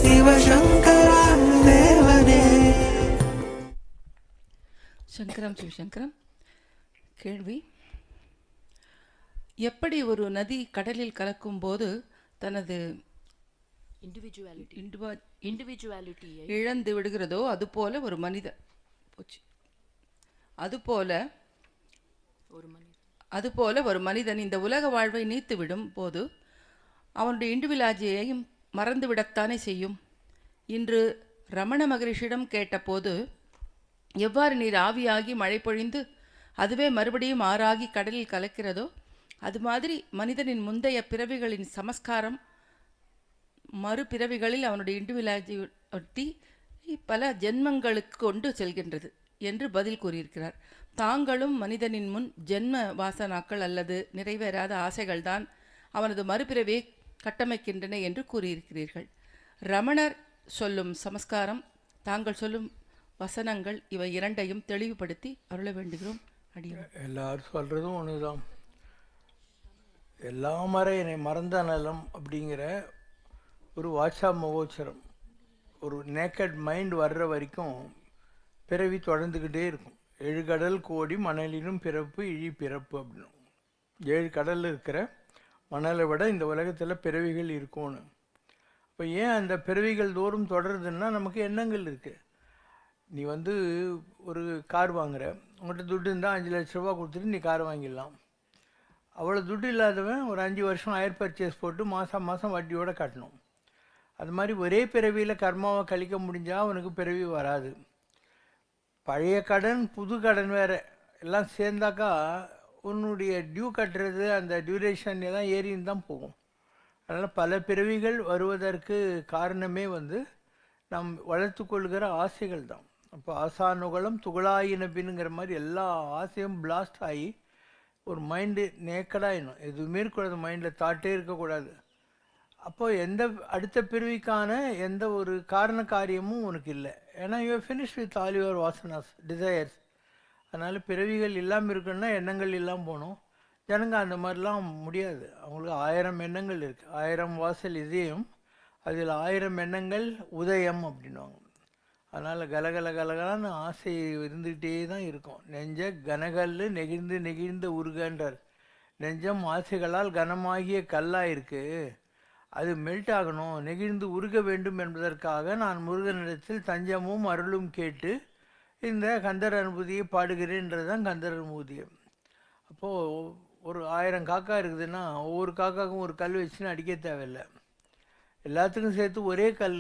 சிவசங்கரா தேவனே. சங்கரம் சிவசங்கரம். கேள்வி: எப்படி ஒரு நதி கடலில் கலக்கும் போது தனது இண்டிவிஜுவாலிட்டியை இழந்து விடுகிறதோ அதுபோல ஒரு மனிதன் அதுபோல ஒரு மனிதன் இந்த உலக வாழ்வை நீத்துவிடும் போது அவனுடைய இண்டிவிஜுவாலிட்டியையும் மறந்துவிடத்தானே செய்யும். இன்று ரமண மகரிஷியிடம் கேட்டபோது, எவ்வாறு நீர் ஆவியாகி மழை பொழிந்து அதுவே மறுபடியும் ஆறாகி கடலில் கலக்கிறதோ அது மாதிரி மனிதனின் முந்தைய பிறவிகளின் சமஸ்காரம் மறுபிறவிகளில் அவனுடைய இண்டிவிஜுவாலிட்டி பல ஜென்மங்களுக்கு கொண்டு செல்கின்றது என்று பதில் கூறியிருக்கிறார். தாங்களும் மனிதனின் முன் ஜென்ம வாசனாக்கள் அல்லது நிறைவேறாத ஆசைகள்தான் அவனது மறுபிறவியை கட்டமைக்கின்றன என்று கூறியிருக்கிறீர்கள். ரமணர் சொல்லும் சமஸ்காரம், தாங்கள் சொல்லும் வசனங்கள், இவை இரண்டையும் தெளிவுபடுத்தி அருள வேண்டுகிறோம். அடியும் எல்லாரும் சொல்கிறதும் ஒன்று தான். எல்லாம் வரை என்னை மறந்த நலம் அப்படிங்கிற ஒரு வாட்சா மகோச்சரம், ஒரு நேக்கட் மைண்ட் வர்ற வரைக்கும் பிறவி தொடர்ந்துக்கிட்டே இருக்கும். 7 கடல் கோடி மணலினும் பிறப்பு இழி பிறப்பு அப்படின்னு 7 கடலில் இருக்கிற மணலை விட இந்த உலகத்தில் பிறவிகள் இருக்கும்னு. இப்போ ஏன் அந்த பிறவிகள் தோறும் தொடருதுன்னா, நமக்கு எண்ணங்கள் இருக்குது. நீ ஒரு கார் வாங்குற, உங்கள்கிட்ட துட்டு இருந்தால் 5 லட்ச ரூபா கொடுத்துட்டு நீ கார் வாங்கிடலாம். அவ்வளோ துட்டு இல்லாதவன் ஒரு 5 வருஷம் ஹையர் பர்ச்சேஸ் போட்டு மாதம் மாதம் வட்டியோடு கட்டணும். அது மாதிரி ஒரே பிறவியில் கர்மாவை கழிக்க முடிஞ்சால் அவனுக்கு பிறவி வராது. பழைய கடன் புது கடன் வேறு எல்லாம் சேர்ந்தாக்கா உன்னுடைய டியூ கட்டுறது அந்த டியூரேஷன் எல்லாம் ஏறின்னு தான் போகும். அதனால் பல பிறவிகள் வருவதற்கு காரணமே நாம் வளர்த்து கொள்கிற ஆசைகள் தான். அப்போ ஆசானுகளும் துகளாயின பின்னுங்கிற மாதிரி எல்லா ஆசையும் பிளாஸ்ட் ஆகி ஒரு மைண்டு நேக்கடாயிடும். எதுவுமே இருக்கக்கூடாது, மைண்டில் தாட்டே இருக்கக்கூடாது. அப்போது அடுத்த பிறவிக்கான எந்த ஒரு காரண காரியமும் உனக்கு இல்லை. ஏன்னா you finish with all your vasanas desires. அதனால் பிறவிகள் இல்லாமல் இருக்குன்னா எண்ணங்கள் இல்லாமல் போகணும். ஜனங்க அந்த மாதிரிலாம் முடியாது. அவங்களுக்கு 1000 எண்ணங்கள் இருக்குது. 1000 வாசல் இதயம், அதில் 1000 எண்ணங்கள் உதயம் அப்படின்வாங்க. அதனால் கலகல கலகலான்னு ஆசை இருந்துகிட்டே தான் இருக்கும். நெஞ்ச கனகல் நெகிழ்ந்து நெகிழ்ந்த உருகன்றார். நெஞ்சம் ஆசைகளால் கனமாகிய கல்லாக இருக்குது, அது மெல்ட் ஆகணும், நெகிழ்ந்து உருக வேண்டும் என்பதற்காக நான் முருகனிடத்தில் தஞ்சமும் அருளும் கேட்டு இந்த கந்தர் அனுபூதியை பாடுகிறேன்றது தான் கந்தர் அனுபூதியம். அப்போது ஒரு 1000 காக்கா இருக்குதுன்னா ஒவ்வொரு காக்காவுக்கும் ஒரு கல் வச்சுன்னு அடிக்க தேவையில்லை. எல்லாத்துக்கும் சேர்த்து ஒரே கல்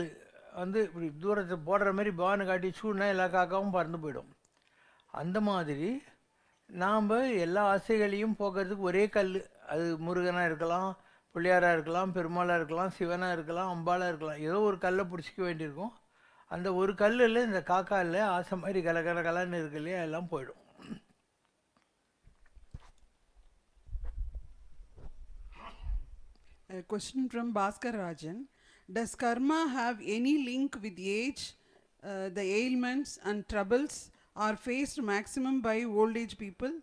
இப்படி தூரத்தை போடுற மாதிரி பானை காட்டி சூடுனா எல்லா காக்காவும் பறந்து போயிடும். அந்த மாதிரி நாம் எல்லா ஆசைகளையும் போக்குறதுக்கு ஒரே கல், அது முருகனாக இருக்கலாம், பிள்ளையாராக இருக்கலாம், பெருமாளாக இருக்கலாம், சிவனாக இருக்கலாம், அம்பாளாக இருக்கலாம், ஏதோ ஒரு கல்லை பிடிச்சிக்க வேண்டியிருக்கும். அந்த ஒரு கல்லில் இந்த காக்கா இல்லை ஆசை மாதிரி கலன்னு இருக்கு இல்லையா, எல்லாம் போயிடும். A question from Bhaskar Rajan. Does karma have any link with age? The ailments and troubles are faced maximum by old age people?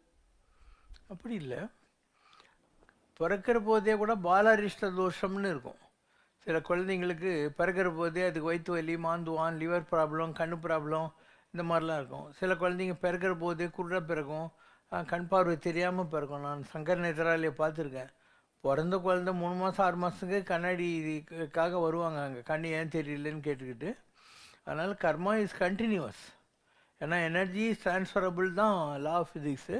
அப்படி இல்லை. பிறக்கிற போதே கூட பாலாரிஷ்ட தோஷம்னு இருக்கும். சில குழந்தைங்களுக்கு பிறக்கிற போதே அதுக்கு வயிற்று வலி, மாந்துவான், லிவர் ப்ராப்ளம், கண் ப்ராப்ளம், இந்த மாதிரிலாம் இருக்கும். சில குழந்தைங்க பிறக்கிற போதே குருடாக பிறக்கும், கண் பார்வை தெரியாமல் பிறக்கும். நான் சங்கர் நேத்ராலயை பார்த்துருக்கேன். பிறந்த குழந்தை 3 மாதம் 6 மாதத்துக்கு கண்ணாடிக்காக வருவாங்க, அங்கே கண் ஏன் தெரியலன்னு கேட்டுக்கிட்டு. அதனால் கர்மா இஸ் கண்டினியூவஸ். ஏன்னா எனர்ஜி இஸ் ட்ரான்ஸ்ஃபரபிள் தான் லா ஆஃப் ஃபிசிக்ஸு.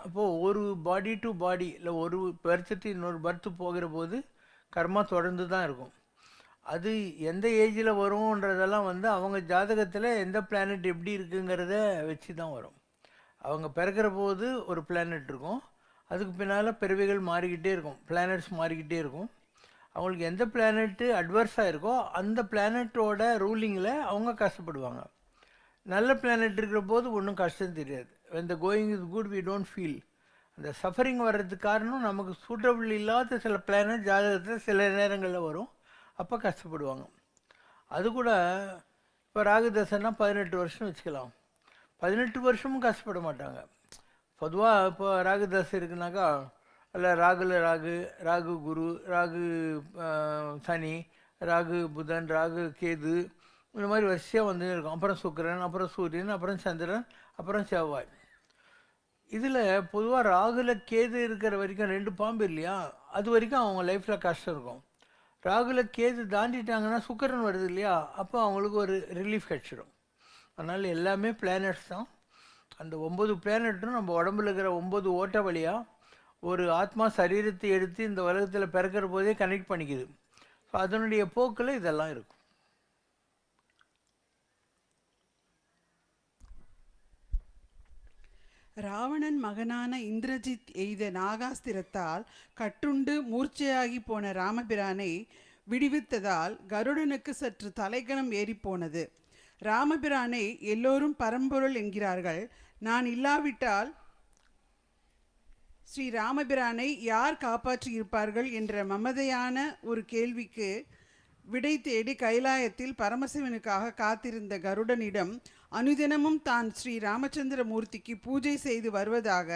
அப்போது ஒரு பாடி டு பாடி இல்லை ஒரு பர்த்துட்டு இன்னொரு பர்த்து போகிற போது கர்மா தொடர்ந்து தான் இருக்கும். அது எந்த ஏஜில் வரும்ன்றதெல்லாம் அவங்க ஜாதகத்தில் எந்த பிளானட் எப்படி இருக்குங்கிறத வச்சு தான் வரும். அவங்க பிறக்கிற போது ஒரு பிளானட் இருக்கும், அதுக்கு பின்னால் பிறவிகள் மாறிக்கிட்டே இருக்கும், பிளானட்ஸ் மாறிக்கிட்டே இருக்கும். அவங்களுக்கு எந்த பிளானட்டு அட்வர்ஸாக இருக்கோ அந்த பிளானட்டோட ரூலிங்கில் அவங்க கஷ்டப்படுவாங்க. நல்ல பிளானட் இருக்கிற போது ஒன்றும் கஷ்டம் தெரியாது. when the going is good we don't feel. அந்த சஃபரிங் வர்றதுக்கு காரணம் நமக்கு சூட்டபிள் இல்லாத சில பிளானட் ஜாதகத்தில் சில நேரங்களில் வரும், அப்போ கஷ்டப்படுவாங்க. அது கூட இப்போ ராகு தசைன்னா 18 வருஷம் வச்சுக்கலாம், 18 வருஷமும் கஷ்டப்பட மாட்டாங்க. பொதுவாக இப்போ ராகு தசை இருக்குனாக்கா அதில் ராகு ராகு குரு, ராகு சனி, ராகு புதன், ராகு கேது, இந்த மாதிரி வரிசையாக வந்து இருக்கும். அப்புறம் சுக்கிரன், அப்புறம் சூரியன், அப்புறம் சந்திரன், அப்புறம் செவ்வாய். இதில் பொதுவாக ராகுல கேது இருக்கிற வரைக்கும் 2 பாம்பு இல்லையா, அது வரைக்கும் அவங்க லைஃப்பில் கஷ்டம் இருக்கும். ராகுல கேது தாண்டிட்டாங்கன்னா சுக்கிரன் வருது இல்லையா, அப்போ அவங்களுக்கு ஒரு ரிலீஃப் கிடச்சிடும். அதனால் எல்லாமே பிளானட்ஸ் தான். அந்த 9 பிளானட்டும் நம்ம உடம்புல இருக்கிற 9 ஓட்ட வழியாக ஒரு ஆத்மா சரீரத்தை எடுத்து இந்த உலகத்தில் பிறக்கிற போதே கனெக்ட் பண்ணிக்குது. ஸோ அதனுடைய போக்கில் இதெல்லாம் இருக்கும். ராவணன் மகனான இந்திரஜித் எய்த நாகாஸ்திரத்தால் கட்டுண்டு மூர்ச்சையாகி போன ராமபிரானை விடுவித்ததால் கருடனுக்கு சற்று தலைக்கணம் ஏறிப்போனது. ராமபிரானை எல்லோரும் பரம்பொருள் என்கிறார்கள். நான் இல்லாவிட்டால் ஸ்ரீ ராமபிரானை யார் காப்பாற்றியிருப்பார்கள் என்ற மமதையான ஒரு கேள்விக்கு விடை தேடி கைலாயத்தில் பரமசிவனுக்காக காத்திருந்த கருடனிடம் அனுதினமும் தான் ஸ்ரீ ராமச்சந்திர மூர்த்திக்கு பூஜை செய்து வருவதாக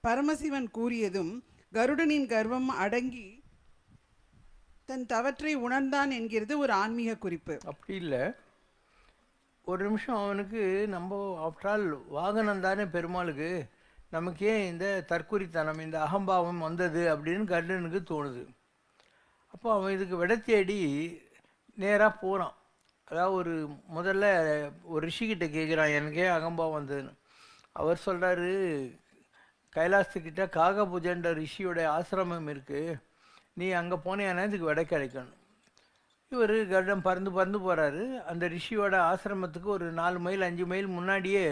பரமசிவன் கூறியதும் கருடனின் கர்வம் அடங்கி தன் தவற்றை உணர்ந்தான் என்கிறது ஒரு ஆன்மீக குறிப்பு. அப்படி இல்லை, ஒரு நிமிஷம் அவனுக்கு நம்ம ஆஃப்டர் ஆல் வாகனம் தானே பெருமாளுக்கு, நமக்கே இந்த தற்குறித்தனம், இந்த அகம்பாவம் வந்தது அப்படின்னு கருடனுக்கு தோணுது. அப்போ அவன் இதுக்கு விட தேடி நேராக போகிறான். அதாவது முதல்ல ஒரு ரிஷிக்கிட்ட கேட்குறான், எனக்கே அகம்பாவம் வந்ததுன்னு. அவர் சொல்கிறாரு, கைலாசத்துக்கிட்ட காகபுஜன்ற ரிஷியோட ஆசிரமம் இருக்குது, நீ அங்கே போனேன்னா இதுக்கு விடை கிடைக்கணும். இவர் கருடம் பறந்து போகிறாரு. அந்த ரிஷியோட ஆசிரமத்துக்கு ஒரு 4 மைல் 5 மைல் முன்னாடியே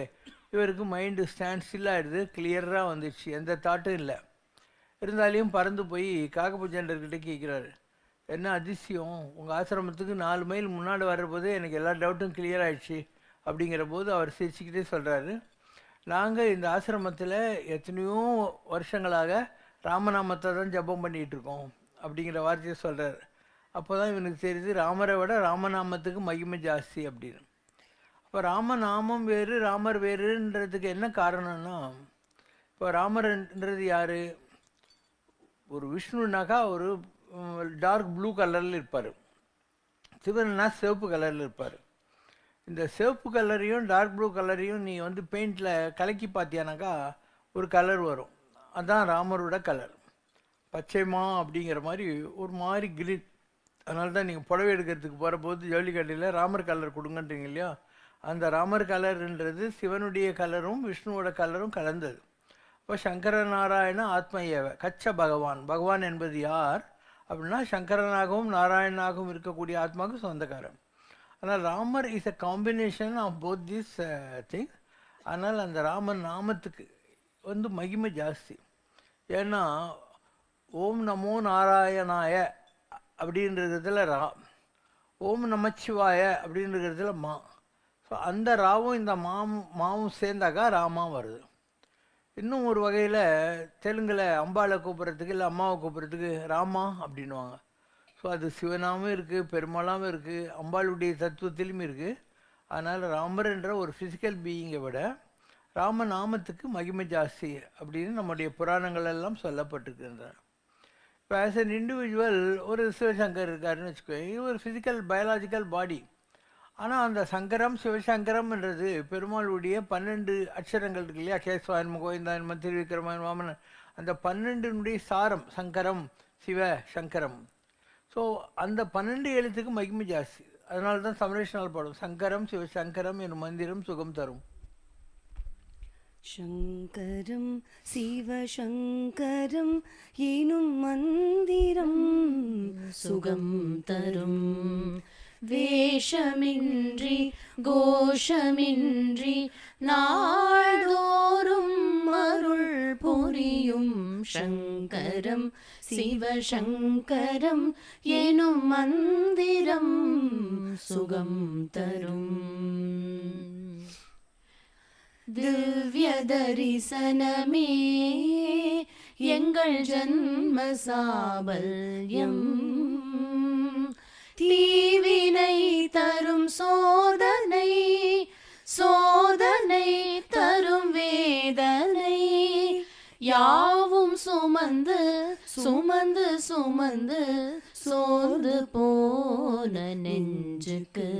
இவருக்கு மைண்டு ஸ்டாண்ட் ஸ்டில் ஆகிடுது. கிளியராக வந்துடுச்சு, எந்த தாட்டும் இல்லை. இருந்தாலையும் பறந்து போய் காகபுஜன்றர்கிட்ட கேட்குறாரு, என்ன அதிசயம், உங்கள் ஆசிரமத்துக்கு 4 மைல் முன்னாடி வர்றபோது எனக்கு எல்லா டவுட்டும் கிளியர் ஆகிடுச்சு. அப்படிங்கிற போது அவர் சிரிச்சுக்கிட்டே சொல்கிறாரு, நாங்கள் இந்த ஆசிரமத்தில் எத்தனையோ வருஷங்களாக ராமநாமத்தை தான் ஜபம் பண்ணிகிட்ருக்கோம் அப்படிங்கிற வார்த்தையை சொல்கிறார். அப்போ தான் இவனுக்கு தெரியுது ராமரை விட ராமநாமத்துக்கு மகிமை ஜாஸ்தி அப்படின்னு. இப்போ ராமநாமம் வேறு ராமர் வேறுன்றதுக்கு என்ன காரணம்னா, இப்போ ராமர்ன்றது யார், ஒரு விஷ்ணுனாக்கா ஒரு டார்க் ப்ளூ கலரில் இருப்பார், சிவன்னா சிவப்பு கலரில் இருப்பார். இந்த சிவப்பு கலரையும் டார்க் ப்ளூ கலரையும் நீ வந்து பெயிண்டில் கலக்கி பார்த்தியானாக்கா ஒரு கலர் வரும், அதுதான் ராமரோட கலர். பச்சைமா அப்படிங்கிற மாதிரி ஒரு மாதிரி கிரீன். அதனால தான் நீங்கள் புடவை எடுக்கிறதுக்கு போகிற போது ஜவுளிக்கட்டையில் ராமர் கலர் கொடுங்கன்றீங்க இல்லையா, அந்த ராமர் கலர்ன்றது சிவனுடைய கலரும் விஷ்ணுவோட கலரும் கலந்தது. இப்போ சங்கர நாராயண ஆத்மயேவ கச்ச பகவான், பகவான் என்பது யார் அப்படின்னா சங்கரனாகவும் நாராயணனாகவும் இருக்கக்கூடிய ஆத்மாவுக்கு சொந்தக்காரன். ஆனால் Ramar is a combination of both this thing. அதனால் அந்த ராமர் நாமத்துக்கு வந்து மகிமை ஜாஸ்தி. ஏன்னா ஓம் நமோ நாராயணாய அப்படின்றதுல ரா, ஓம் நமச்சிவாய அப்படின்றதுல மா. ஸோ அந்த ராவும் இந்த மாவும் சேர்ந்தாக்கா ராமா வருது. இன்னும் ஒரு வகையில் தெலுங்கில் அம்பாவை கூப்பிட்றதுக்கு இல்லை அம்மாவை கூப்பிட்றதுக்கு ராமா அப்படின்வாங்க. ஸோ அது சிவனாகவும் இருக்குது, பெருமாளாகவும் இருக்குது, அம்பாளுடைய தத்துவத்திலும் இருக்குது. அதனால் ராமர்ன்ற ஒரு ஃபிசிக்கல் பீயிங்கை விட ராமநாமத்துக்கு மகிமை ஜாஸ்தி அப்படின்னு நம்முடைய புராணங்கள் எல்லாம் சொல்லப்பட்டிருக்கின்றன. இப்போ ஆஸ் அன் இண்டிவிஜுவல் ஒரு சிவசங்கர் இருக்காருன்னு வச்சுக்கோங்க, இது ஒரு ஃபிசிக்கல் பயாலாஜிக்கல் பாடி. ஆனால் அந்த சங்கரம் சிவசங்கரம்ன்றது பெருமாளுடைய 12 அக்ஷரங்கள் இருக்கு இல்லையா, கேசவாயன் கோவிந்தாயன் திருவிக்ரமன் வாமனன், அந்த 12னுடைய சாரம் சங்கரம் சிவ சங்கரம். ஸோ அந்த 12 எழுத்துக்கு மகிமை ஜாஸ்தி. அதனால தான் சமரேஷனால் பாடும், சங்கரம் சிவசங்கரம் எனும் மந்திரம் சுகம் தரும். சங்கரம் சிவசங்கரம் எனும் மந்திரம் சுகம் தரும். வேஷமின்றி கோஷமின்றி நாள்தோறும் அருள் புரியும் சங்கரம் சிவசங்கரம் எனும் மந்திரம் சுகம் தரும். திவ்ய தரிசனமே எங்கள் ஜன்ம சாபல்யம், தீவினை தரும் சோதனை, சோதனை தரும் வேதனை, யாவும் சுமந்து சுமந்து சுமந்து சோர்ந்து போய் போன நெஞ்சுக்கு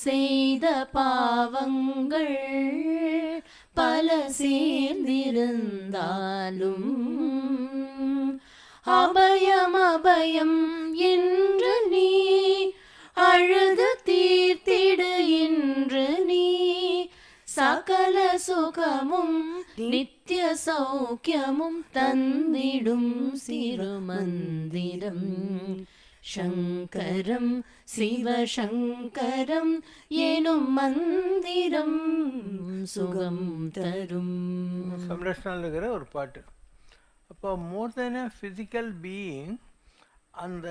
செய்த பாவங்கள் பல சேர்ந்திருந்தாலும் அபயம் அபயம் என்று நீ அழுது தீர்த்திடு என்று நீ சகல சுகமும் நித்திய சௌக்கியமும் தந்திடும் சிறுமந்திரம் சங்கரம் சிவசங்கரம் எனும் மந்திரம் சுகம் தரும். சம்ரஷ்ணாவில் இருக்கிற ஒரு பாட்டு. அப்போ மோர் தென் a ஃபிசிக்கல் பீயிங், அந்த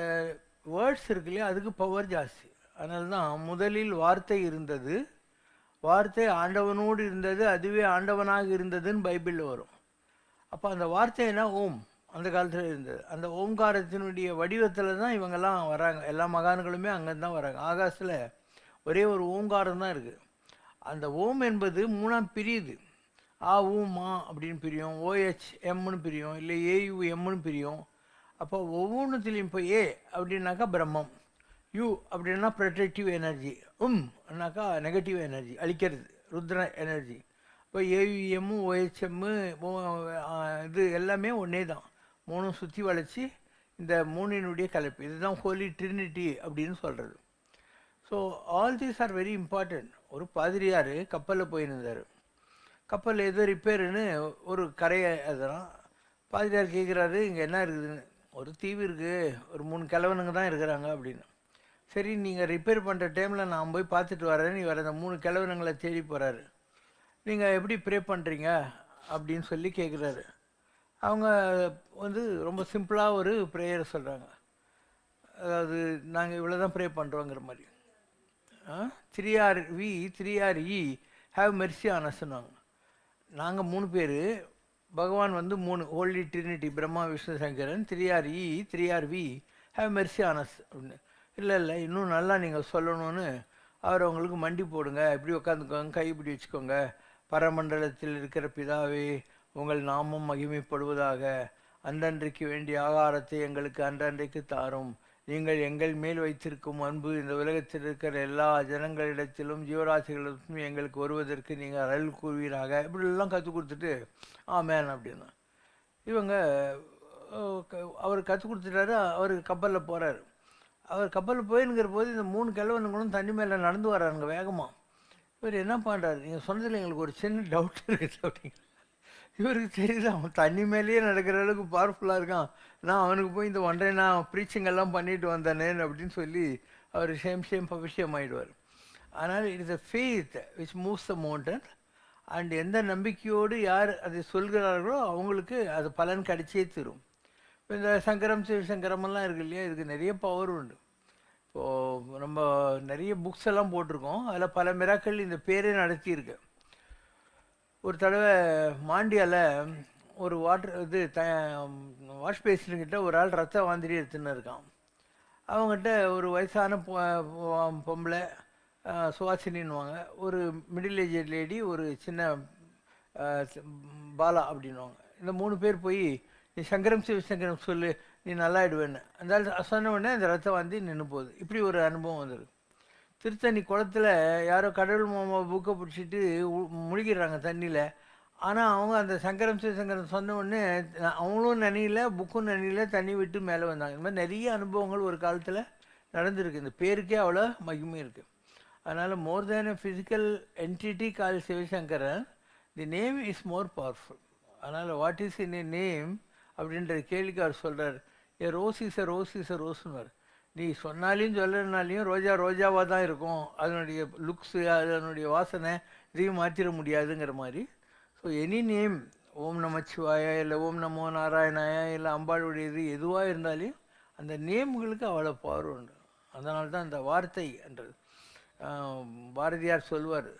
வேர்ட்ஸ் இருக்கு இல்லையா, அதுக்கு பவர் ஜாஸ்தி. அதனால தான் முதலில் வார்த்தை இருந்தது, வார்த்தை ஆண்டவனோடு இருந்தது, அதுவே ஆண்டவனாக இருந்ததுன்னு பைபிளில் வரும். அப்போ அந்த வார்த்தை என்ன? ஓம். அந்த காலத்தில் இருந்தது. அந்த ஓம்காரத்தினுடைய வடிவத்தில் தான் இவங்கெல்லாம் வராங்க. எல்லா மகான்களுமே அங்கேருந்து தான் வராங்க. ஆகாசில் ஒரே ஒரு ஓம்காரம் தான் இருக்குது. அந்த ஓம் என்பது மூணாம் பிரியுது. ஆ ஊ மா அப்படின்னு பிரியும், OHMன்னு பிரியும், இல்லை AUMன்னு பிரியும். அப்போ ஒவ்வொன்றுத்துலேயும் இப்போ ஏ அப்படின்னாக்கா பிரம்மம், யூ அப்படின்னா ப்ரொடெக்டிவ் எனர்ஜி, னாக்கா நெகட்டிவ் எனர்ஜி, அழிக்கிறது, ருத்ர எனர்ஜி. இப்போ AUM OHM இது எல்லாமே ஒன்றே தான். மூணும் சுற்றி வளைச்சி இந்த மூணினுடைய கலப்பு. இதுதான் ஹோலி ட்ரினிட்டி அப்படின்னு சொல்கிறது. So all these are very important. ஒரு பாதிரியார் கப்பலில் போயிருந்தார். கப்பல் ஏதோ ரிப்பேருன்னு ஒரு கரையை அதெல்லாம் பாதிரியார் கேட்குறாரு, இங்கே என்ன இருக்குதுன்னு. ஒரு தீவு இருக்குது, ஒரு 3 கிழவனுங்க தான் இருக்கிறாங்க அப்படின்னு. சரி, நீங்கள் ரிப்பேர் பண்ணுற டைமில் நான் போய் பார்த்துட்டு வரேன்னு இவர் அந்த 3 கிழவனுங்களை தேடி போகிறாரு. நீங்கள் எப்படி ப்ரே பண்ணுறீங்க அப்படின்னு சொல்லி கேட்குறாரு. அவங்க ரொம்ப சிம்பிளாக ஒரு ப்ரேயரை சொல்கிறாங்க. அதாவது நாங்கள் இவ்வளோ தான் ப்ரே பண்ணுறோங்கிற மாதிரி. 3RV 3RE have Mercy ஆனஸ்ன்னாங்க. நாங்கள் 3 பேர், பகவான் 3 holy trinity, Brahma Vishnu Shankaran. 3RE 3RV have mercy on us அப்படின்னு. இல்லை இன்னும் நல்லா நீங்கள் சொல்லணும்னு அவர் அவங்களுக்கு மண்டி போடுங்க, இப்படி உட்காந்துக்கோங்க, கை இப்படி வச்சுக்கோங்க. பரமண்டலத்தில் இருக்கிற பிதாவே, உங்கள் நாமம் மகிமைப்படுவதாக. அன்றன்றைக்கு வேண்டிய ஆகாரத்தை எங்களுக்கு அன்றன்றைக்கு தாரும். நீங்கள் எங்கள் மேல் வைத்திருக்கும் அன்பு இந்த உலகத்தில் இருக்கிற எல்லா ஜனங்களிடத்திலும் ஜீவராசிகளிடத்திலும் எங்களுக்கு வருவதற்கு நீங்கள் அருள் கூறுவீராக. இப்படிலாம் கற்றுக் கொடுத்துட்டு ஆமேன் அப்படின்னா இவங்க அவர் கற்றுக் கொடுத்துட்டாரு. அவர் கப்பலில் போகிறார். அவர் கப்பலில் போயின்னுங்கிற போது இந்த 3 கிழவனுங்களும் தண்ணி மேலே நடந்து வர்றாங்க வேகமாக. இவர் என்ன பண்ணுறாரு, நீங்கள் சொன்னதில் எங்களுக்கு ஒரு சின்ன டவுட் இருக்குது அப்படிங்க. இவருக்கு தெரியுது அவன் தண்ணி மேலேயே நடக்கிற அளவுக்கு பவர்ஃபுல்லாக இருக்கான். நான் அவனுக்கு போய் இந்த ஒன்றை நான் ப்ரீச்சிங்கெல்லாம் பண்ணிட்டு வந்தேனேன்னு அப்படின்னு சொல்லி அவர் சேம் பவிஷியம் ஆகிடுவார். ஆனால் it is a faith which moves the mountain. And எந்த நம்பிக்கையோடு யார் அதை சொல்கிறார்களோ அவங்களுக்கு அது பலன் கிடைச்சே தரும். இப்போ இந்த சங்கரம் சிவசங்கரமெல்லாம் இருக்கு இல்லையா, இதுக்கு நிறைய பவர் உண்டு. இப்போது நம்ம நிறைய புக்ஸ் எல்லாம் போட்டிருக்கோம். அதில் பல மிராக்கள் இந்த பேரே நடத்தியிருக்கு. ஒரு தடவை மாண்டியாவில் ஒரு வாஷ் பேசின்கிட்ட ஒரு ஆள் ரத்த வாந்திரி எடுத்துன்னு இருக்கான். அவங்ககிட்ட ஒரு வயசான பொம்பளை, சுவாசினின்னுவாங்க, ஒரு மிடில் ஏஜ் லேடி, ஒரு சின்ன பாலா அப்படின்வாங்க. இந்த 3 பேர் போய் நீ சங்கரம் சிவசங்கரம் சொல்லு, நீ நல்லாயிடுவேன்னு. அந்த சொன்ன உடனே அந்த ரத்த வாந்தி நின்று போகுது. இப்படி ஒரு அனுபவம் வந்துருக்கு. திருத்தணி குளத்தில் யாரோ கடவுள் மாமா புக்கை பிடிச்சிட்டு முழுகிடுறாங்க தண்ணியில். ஆனால் அவங்க அந்த சங்கரம் சிவசங்கரம் சொன்ன உடனே அவங்களும் நனியில், புக்கும் நனியில், தண்ணி விட்டு மேலே வந்தாங்க. இந்த மாதிரி நிறைய அனுபவங்கள் ஒரு காலத்தில் நடந்திருக்கு. இந்த பேருக்கே அவ்வளோ மகிமை இருக்குது. அதனால் more than a physical entity call Sivasankaran, the name is more powerful. அதனால் what is in a name அப்படின்ற கேள்விக்கு அவர் சொல்கிறார், a rose is a rose is a ரோஸ்னுவார். நீ சொன்னாலையும் சொல்லனாலையும் ரோஜாவாக தான் இருக்கும். அதனுடைய லுக்ஸு, அதனுடைய வாசனை இதையும் மாற்றிட முடியாதுங்கிற மாதிரி. ஸோ எனி நேம், ஓம் நமச்சிவாயா இல்லை ஓம் நமோ நாராயணாயா இல்லை அம்பாளுடையது எதுவாக இருந்தாலும் அந்த நேம்களுக்கு அவ்வளோ பவர் உண்டு. அதனால தான் இந்த வார்த்தை என்றது பாரதியார் சொல்வார்.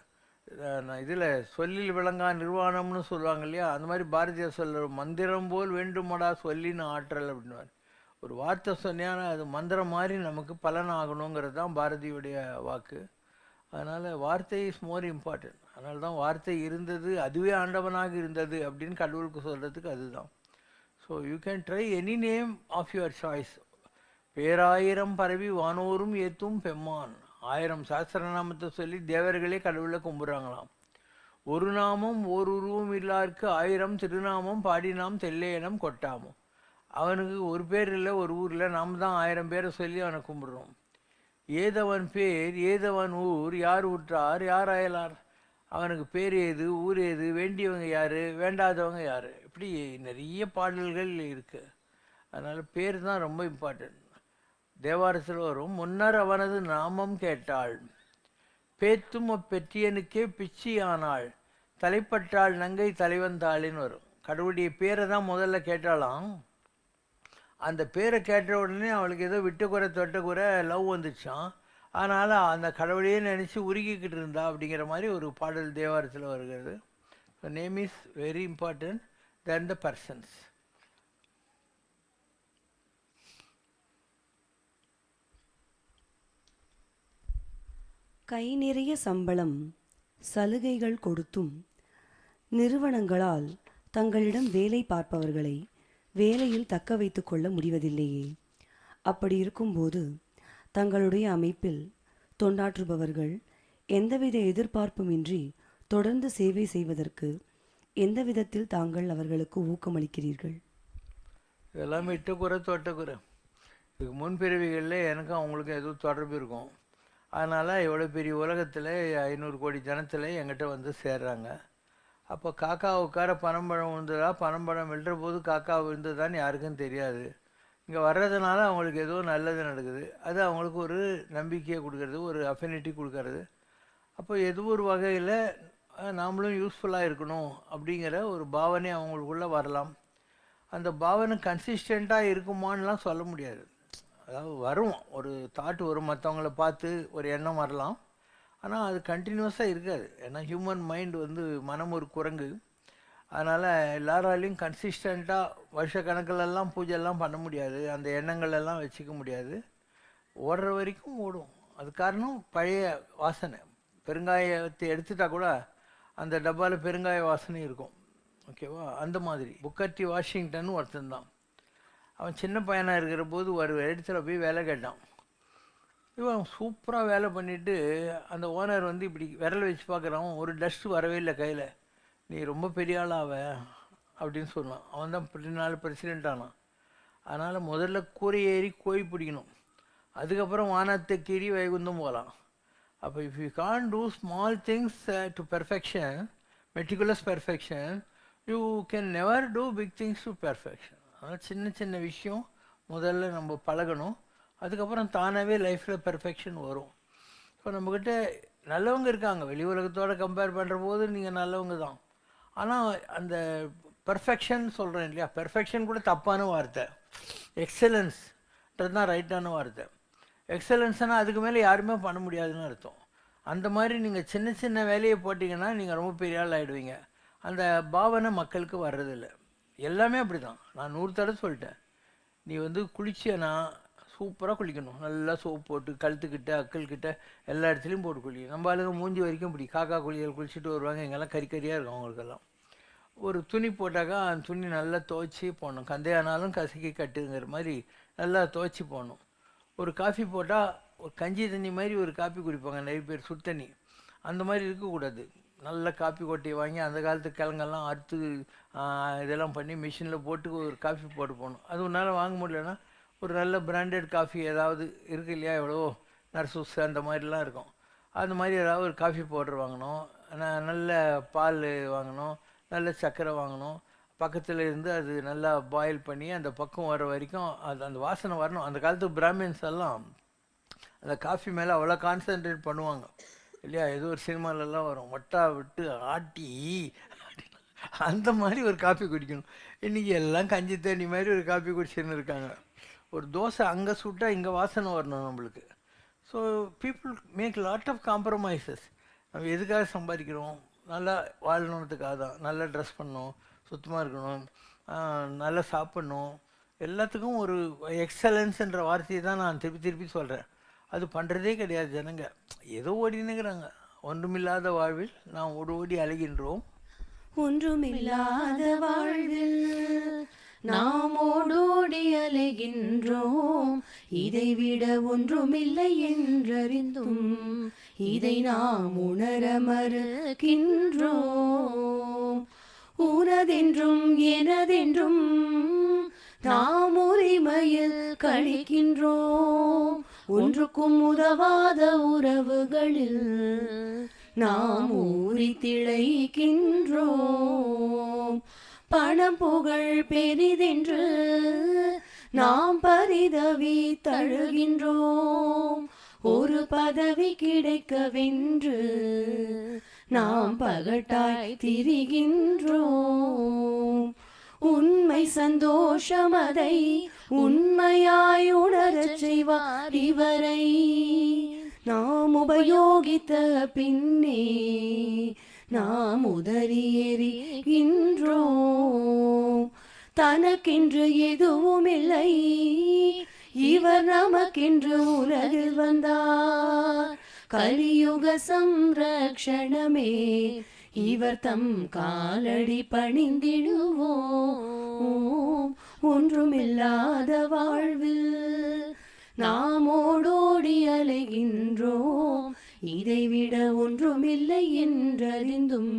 இதில் சொல்லில் விளங்கா நிர்வாணம்னு சொல்லுவாங்க இல்லையா, அந்த மாதிரி பாரதியார் சொல்கிற மந்திரம் போல் வேண்டுமடா சொல்லின்னு ஆற்றல் அப்படின்வார். ஒரு வார்த்தை சொன்னால் அது மந்திரம் மாதிரி நமக்கு பலன் ஆகணுங்கிறது தான் பாரதியுடைய வாக்கு. அதனால் வார்த்தை இஸ் மோர் இம்பார்ட்டன்ட். அதனால தான் வார்த்தை இருந்தது, அதுவே ஆண்டவனாக இருந்தது அப்படின்னு கடவுளுக்கு சொல்கிறதுக்கு அதுதான். So you can try any name of your choice. பேராயிரம் பரவி வானோரும் ஏத்தும் பெம்மான். 1000 சாஸ்திரநாமத்தை சொல்லி தேவர்களே கடவுளை கும்பிட்றாங்களாம். ஒரு நாமம் ஓர் உருவம் இல்லாருக்கு 1000 திருநாமம் பாடினாம் தெல்லையனம் கொட்டாமோ. அவனுக்கு ஒரு பேர் இல்லை, ஒரு ஊரில் நாம் தான் 1000 பேரை சொல்லி அவனை கும்பிடுறோம். ஏதவன் பேர் ஏதவன் ஊர் யார் உற்றார் யார் அயலார். அவனுக்கு பேர் ஏது, ஊர் ஏது, வேண்டியவங்க யார், வேண்டாதவங்க யார், இப்படி நிறைய பாடல்கள் இருக்குது. அதனால் பேர் தான் ரொம்ப இம்பார்ட்டன்ட். தேவாரத்தில் வரும், முன்னர் அவனது நாமம் கேட்டாள் பேத்தும் அப்பெற்றியனுக்கே பிச்சியானாள் தலைப்பட்டாள் நங்கை தலைவந்தாளின்னு வரும். கடவுளுடைய பேரை தான் முதல்ல கேட்டாலாம். அந்த பேரை கேட்ட உடனே அவளுக்கு ஏதோ விட்டுக்குறை தொட்டக்குறை லவ் வந்துச்சான். அதனால் அந்த கடவுளையே நினச்சி உருகிக்கிட்டு இருந்தா அப்படிங்கிற மாதிரி ஒரு பாடல் தேவாரத்தில் வருகிறது. Name is very important than the persons. கை நிறைய சம்பளம் சலுகைகள் கொடுத்தும் நிறுவனங்களால் தங்களிடம் வேலை பார்ப்பவர்களை வேலையில் தக்க வைத்து கொள்ள முடிவதில்லையே. அப்படி இருக்கும்போது தங்களுடைய அமைப்பில் தொண்டாற்றுபவர்கள் எந்தவித எதிர்பார்ப்புமின்றி தொடர்ந்து சேவை செய்வதற்கு எந்த விதத்தில் தாங்கள் அவர்களுக்கு ஊக்கமளிக்கிறீர்கள்? இதெல்லாம் விட்டுக்குறை தொட்டக்குறை. இதுக்கு முன்பிறவிகளில் எனக்கும் அவங்களுக்கும் எதுவும் தொடர்பு இருக்கும். அதனால் எவ்வளோ பெரிய உலகத்தில் 500 கோடி ஜனத்தில் எங்கிட்ட வந்து சேர்றாங்க. அப்போ காக்கா உட்கார பனம்பழம் விழுந்ததா, பனம்பழம் விழுற போது காக்கா விழுந்ததான்னு யாருக்கும் தெரியாது. இங்கே வர்றதுனால அவங்களுக்கு ஏதோ நல்லது நடக்குது. அது அவங்களுக்கு ஒரு நம்பிக்கையை கொடுக்கறது, ஒரு அஃபினிட்டி கொடுக்கறது. அப்போ ஏதோ ஒரு வகையில் நாமளும் யூஸ்ஃபுல்லாக இருக்கணும் அப்படிங்கிற ஒரு பாவனை அவங்களுக்குள்ளே வரலாம். அந்த பாவனை கன்சிஸ்டண்ட்டாக இருக்குமான்னுலாம் சொல்ல முடியாது. அதாவது வரும், ஒரு தாட் வரும், மற்றவங்கள பார்த்து ஒரு எண்ணம் வரலாம். ஆனால் அது கண்டினியூஸாக இருக்காது. ஏன்னா ஹியூமன் மைண்ட் வந்து மனம் ஒரு குரங்கு. அதனால் எல்லாராலையும் கன்சிஸ்டண்ட்டாக வருஷக்கணக்கிலெல்லாம் பூஜைலாம் பண்ண முடியாது, அந்த எண்ணங்கள் எல்லாம் வச்சுக்க முடியாது. ஓடுற வரைக்கும் ஓடும். அது காரணம் பழைய வாசனை. பெருங்காயத்தை எடுத்துட்டா கூட அந்த டப்பாவில் பெருங்காய வாசனை இருக்கும். ஓகேவா? அந்த மாதிரி புக்கர் டி வாஷிங்டன் ஒருத்தன் தான். அவன் சின்ன பையனாக இருக்கிற போது ஒரு இடத்துல போய் வேலை கேட்டான். இவன் சூப்பராக வேலை பண்ணிவிட்டு அந்த ஓனர் வந்து இப்படி விரல் வச்சு பார்க்குறான், ஒரு டஸ்ட்டு வரவே இல்லை கையில். நீ ரொம்ப பெரிய ஆளாவ அப்படின்னு சொன்னான். அவன் தான் பின்னாள் பிரசிடெண்ட் ஆனான். அதனால் முதல்ல கூரை ஏறி கோழி பிடிக்கணும், அதுக்கப்புறம் வானத்தை கீறி வைகுந்தம் போகலாம். அப்போ if you can't do small things to perfection, meticulous perfection, you can never do big things to perfection. அதனால் சின்ன சின்ன விஷயம் முதல்ல நம்ம பழகணும், அதுக்கப்புறம் தானாகவே லைஃப்பில் பெர்ஃபெக்ஷன் வரும். இப்போ நம்மக்கிட்ட நல்லவங்க இருக்காங்க, வெளி உலகத்தோடு கம்பேர் பண்ணுற போது நீங்கள் நல்லவங்க தான். ஆனால் அந்த பெர்ஃபெக்ஷன் சொல்கிறேன் இல்லையா, பெர்ஃபெக்ஷன் கூட தப்பான வார்த்தை. எக்ஸலன்ஸ்ன்றது தான் ரைட்டான வார்த்தை. எக்ஸலன்ஸ்னால் அதுக்கு மேலே யாருமே பண்ண முடியாதுன்னு அர்த்தம். அந்த மாதிரி நீங்கள் சின்ன சின்ன வேலையை போட்டிங்கன்னா நீங்கள் ரொம்ப பெரிய ஆள் ஆகிடுவீங்க. அந்த பாவனை மக்களுக்கு வர்றதில்லை. எல்லாமே அப்படி தான். நான் 100 தடவை சொல்லிட்டேன். நீ வந்து குளிச்சேன்னா சூப்பராக குளிக்கணும், நல்லா சோப்பு போட்டு கழுத்துக்கிட்ட அக்கல்கிட்ட எல்லா இடத்துலையும் போட்டு குளிக்கணும். நம்ம ஆளுங்க மூஞ்சி வரைக்கும் இப்படி காக்கா குளியல் குளிச்சுட்டு வருவாங்க. எங்கெல்லாம் கறிக்கறியாக இருக்கும் அவங்களுக்கெல்லாம். ஒரு துணி போட்டாக்கா அந்த துணி நல்லா துவைச்சி போடணும், கந்தையானாலும் கசக்கி கட்டுங்கிற மாதிரி நல்லா துவைச்சி போடணும். ஒரு காஃபி போட்டால் ஒரு கஞ்சி தண்ணி மாதிரி ஒரு காஃபி குடிப்பாங்க நிறைய பேர், சுடு தண்ணி. அந்த மாதிரி இருக்கக்கூடாது. நல்ல காஃபி கொட்டையை வாங்கி அந்த காலத்து கிழங்கெல்லாம் அறுத்து இதெல்லாம் பண்ணி மிஷினில் போட்டு ஒரு காஃபி போட்டு போகணும். அது உன்னால் வாங்க முடியலன்னா ஒரு நல்ல பிராண்டட் காஃபி ஏதாவது இருக்குது இல்லையா, எவ்வளோ நர்சூஸ் அந்த மாதிரிலாம் இருக்கும், அந்த மாதிரி ஏதாவது ஒரு காஃபி பவுடர் வாங்கணும், நல்ல பால் வாங்கணும், நல்ல சர்க்கரை வாங்கணும். பக்கத்தில் இருந்து அது நல்லா பாயில் பண்ணி அந்த பக்கம் வர வரைக்கும் அந்த வாசனை வரணும். அந்த காலத்து பிராமின்ஸ் எல்லாம் அந்த காஃபி மேலே அவ்வளோ கான்சன்ட்ரேட் பண்ணுவாங்க இல்லையா. ஏதோ ஒரு சினிமாலெல்லாம் வரும், ஒட்டா விட்டு ஆட்டி அந்த மாதிரி ஒரு காஃபி குடிக்கணும். இன்றைக்கி எல்லாம் கஞ்சி தண்ணி மாதிரி ஒரு காஃபி குடிச்சுன்னு இருக்காங்க. ஒரு தோசை அங்கே சுட்டால் இங்கே வாசனை வரணும் நம்மளுக்கு. So people make lot of compromises. நம்ம எதுக்காக சம்பாதிக்கிறோம்? நல்லா வாழணுன்றதுக்காக தான். நல்லா ட்ரெஸ் பண்ணணும், சுத்தமாக இருக்கணும், நல்லா சாப்பிட்ணும். எல்லாத்துக்கும் ஒரு எக்ஸலன்ஸ்ன்ற வார்த்தையை தான் நான் திருப்பி திருப்பி சொல்கிறேன். அது பண்ணுறதே கிடையாது ஜனங்க. ஏதோ ஓடினுங்கிறாங்க. ஒன்றுமில்லாத வாழ்வில் நாம் ஓடி அலைகின்றோம். ஒன்றுமில்லாத வாழ்வில் நாம் ஓடோடி அலைகின்றோம். இதைவிட ஒன்றுமில்லை என்றறிந்தும் இதை நாம் உணர மறுக்கின்றோம். உனதென்றும் எனதென்றும் நாம் உரிமையில் கழிக்கின்றோம். ஒன்றுக்கும் உதவாத உறவுகளில் நாம் ஊறி திளைக்கின்றோம். பணம் புகழ் பெரிதென்று நாம் பரிதவி தழுகின்றோம். ஒரு பதவி கிடைக்கவென்று நாம் பகட்டாய் திரிகின்றோம். உண்மை சந்தோஷம் அதை உண்மையாய் உணரச் செய்வார் இவரை நாம் உபயோகித்த பின்னே நாம் உதறி எறிகின்றோம். தனக்கென்று எதுவும் இல்லை, இவர் நமக்கென்று உலகில் வந்தார். கலியுக சம்ரக்ஷணமே இவர் தம் காலடி பணிந்திடுவோம். ஒன்றுமில்லாத வாழ்வில் நாம் ஓடோடி அலைகின்றோம். இதைவிட ஒன்றுமில்லை என்றறிந்தும்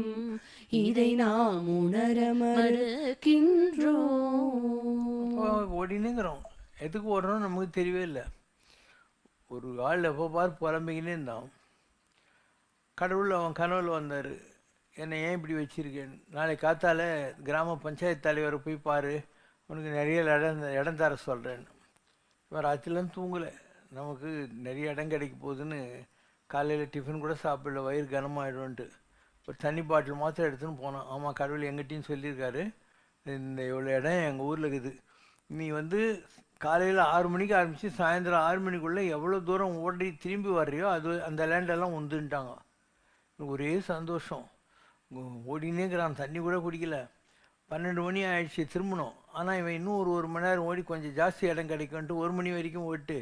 இதை நாம் உணர மறுக்கின்றோம். ஓடினுங்கிறோம், எதுக்கு ஓடுறோம் நமக்கு தெரியவே இல்லை. ஒரு ஆள் எப்போ பார் புலம்பிக்கினே இருந்தான். கடவுள் அவன் கனவுல வந்தார், என்னை ஏன் இப்படி வச்சிருக்கேன், நாளை காத்தால கிராம பஞ்சாயத்து தலைவரை போய் பாரு, உனக்கு நிறைய இடம் தர சொல்கிறேன். இவன் ராத்திரிலாம் தூங்கலை, நமக்கு நிறைய இடம் கிடைக்க போகுதுன்னு காலையில் டிஃபன் கூட சாப்பிடல, வயிறு கனமாகிடும்ன்ட்டு ஒரு தண்ணி பாட்டில் மாத்திரம் எடுத்துன்னு போனான். ஆமாம், கடவுள் எங்கிட்டையும் சொல்லியிருக்காரு, இந்த இவ்வளோ இடம் எங்கள் ஊரில் இருக்குது, நீ வந்து காலையில் 6 மணிக்கு ஆரம்பித்து சாயந்தரம் 6 மணிக்குள்ளே எவ்வளோ தூரம் ஓடி திரும்பி வர்றியோ அது அந்த லேண்டெல்லாம் உந்துன்ட்டாங்க. ஒரே சந்தோஷம், ஓடினேங்கிறான், தண்ணி கூட குடிக்கல. 12 மணி ஆயிடுச்சு திரும்பணும். ஆனால் இவன் இன்னும் ஒரு மணி நேரம் ஓடி கொஞ்சம் ஜாஸ்தி இடம் கிடைக்கும்ன்ட்டு 1 மணி வரைக்கும் ஓட்டு